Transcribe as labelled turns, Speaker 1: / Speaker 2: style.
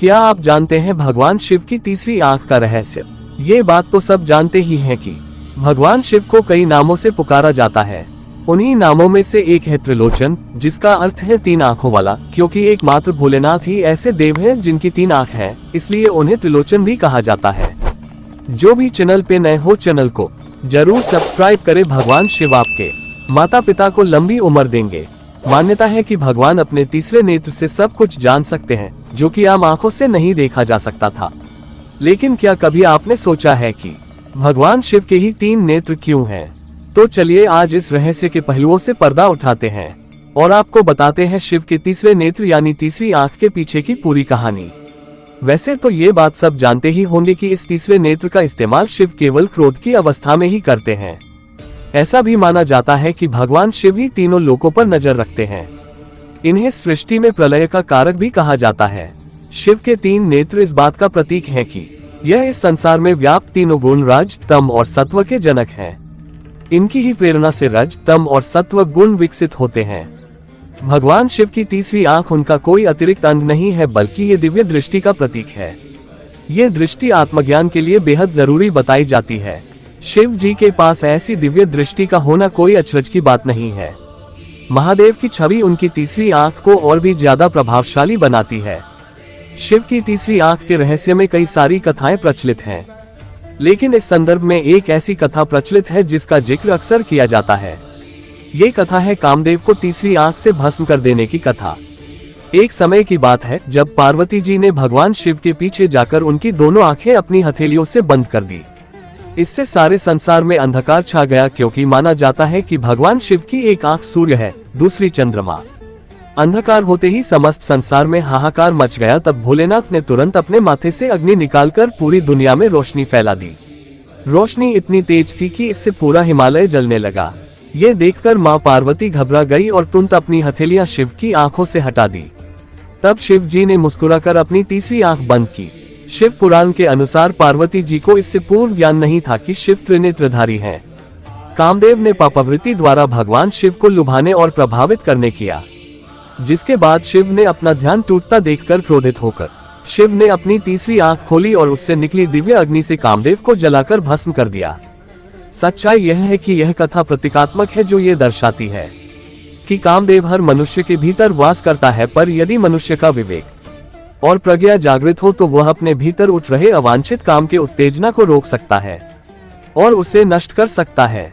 Speaker 1: क्या आप जानते हैं भगवान शिव की तीसरी आंख का रहस्य? ये बात तो सब जानते ही हैं कि भगवान शिव को कई नामों से पुकारा जाता है। उन्हीं नामों में से एक है त्रिलोचन, जिसका अर्थ है तीन आंखों वाला, क्योंकि एकमात्र भोलेनाथ ही ऐसे देव हैं जिनकी तीन आंख हैं, इसलिए उन्हें त्रिलोचन भी कहा जाता है। जो भी चैनल पे नए हो, चैनल को जरूर सब्सक्राइब करें। भगवान शिव आपके माता पिता को लंबी उम्र देंगे। मान्यता है कि भगवान अपने तीसरे नेत्र से सब कुछ जान सकते हैं, जो कि आम आंखों से नहीं देखा जा सकता था। लेकिन क्या कभी आपने सोचा है कि भगवान शिव के ही तीन नेत्र क्यों हैं? तो चलिए आज इस रहस्य के पहलुओं से पर्दा उठाते हैं और आपको बताते हैं शिव के तीसरे नेत्र यानी तीसरी आंख के पीछे की पूरी कहानी। वैसे तो ये बात सब जानते ही होंगे कि इस तीसरे नेत्र का इस्तेमाल शिव केवल क्रोध की अवस्था में ही करते हैं। ऐसा भी माना जाता है कि भगवान शिव ही तीनों लोकों पर नजर रखते हैं। इन्हें सृष्टि में प्रलय का कारक भी कहा जाता है। शिव के तीन नेत्र इस बात का प्रतीक हैं कि यह इस संसार में व्याप्त तीनों गुण रज, तम और सत्व के जनक हैं। इनकी ही प्रेरणा से रज, तम और सत्व गुण विकसित होते हैं। भगवान शिव की तीसरी आंख उनका कोई अतिरिक्त अंग नहीं है, बल्कि ये दिव्य दृष्टि का प्रतीक है। ये दृष्टि आत्मज्ञान के लिए बेहद जरूरी बताई जाती है। शिव जी के पास ऐसी दिव्य दृष्टि का होना कोई अचरज की बात नहीं है। महादेव की छवि उनकी तीसरी आंख को और भी ज्यादा प्रभावशाली बनाती है। शिव की तीसरी आंख के रहस्य में कई सारी कथाएं प्रचलित हैं, लेकिन इस संदर्भ में एक ऐसी कथा प्रचलित है जिसका जिक्र अक्सर किया जाता है। ये कथा है कामदेव को तीसरी आंख से भस्म कर देने की कथा। एक समय की बात है जब पार्वती जी ने भगवान शिव के पीछे जाकर उनकी दोनों आंखें अपनी हथेलियों से बंद कर दी। इससे सारे संसार में अंधकार छा गया, क्योंकि माना जाता है कि भगवान शिव की एक आंख सूर्य है, दूसरी चंद्रमा। अंधकार होते ही समस्त संसार में हाहाकार मच गया। तब भोलेनाथ ने तुरंत अपने माथे से अग्नि निकालकर पूरी दुनिया में रोशनी फैला दी। रोशनी इतनी तेज थी कि इससे पूरा हिमालय जलने लगा। ये देखकर मां पार्वती घबरा गई और तुरंत अपनी हथेलियां शिव की आंखों से हटा दी। तब शिव जी ने मुस्कुराकर अपनी तीसरी आंख बंद की। शिव पुराण के अनुसार पार्वती जी को इससे पूर्व ज्ञान नहीं था कि शिव त्रिनेत्रधारी हैं। कामदेव ने पापवृत्ति द्वारा भगवान शिव को लुभाने और प्रभावित करने किया, जिसके बाद शिव ने अपना ध्यान टूटता देखकर क्रोधित होकर शिव ने अपनी तीसरी आंख खोली और उससे निकली दिव्य अग्नि से कामदेव को जलाकर भस्म कर दिया। सच्चाई यह है कि यह कथा प्रतीकात्मक है, जो ये दर्शाती है कि कामदेव हर मनुष्य के भीतर वास करता है, पर यदि मनुष्य का विवेक और प्रज्ञा जागृत हो तो वह अपने भीतर उठ रहे अवांछित काम के उत्तेजना को रोक सकता है और उसे नष्ट कर सकता है।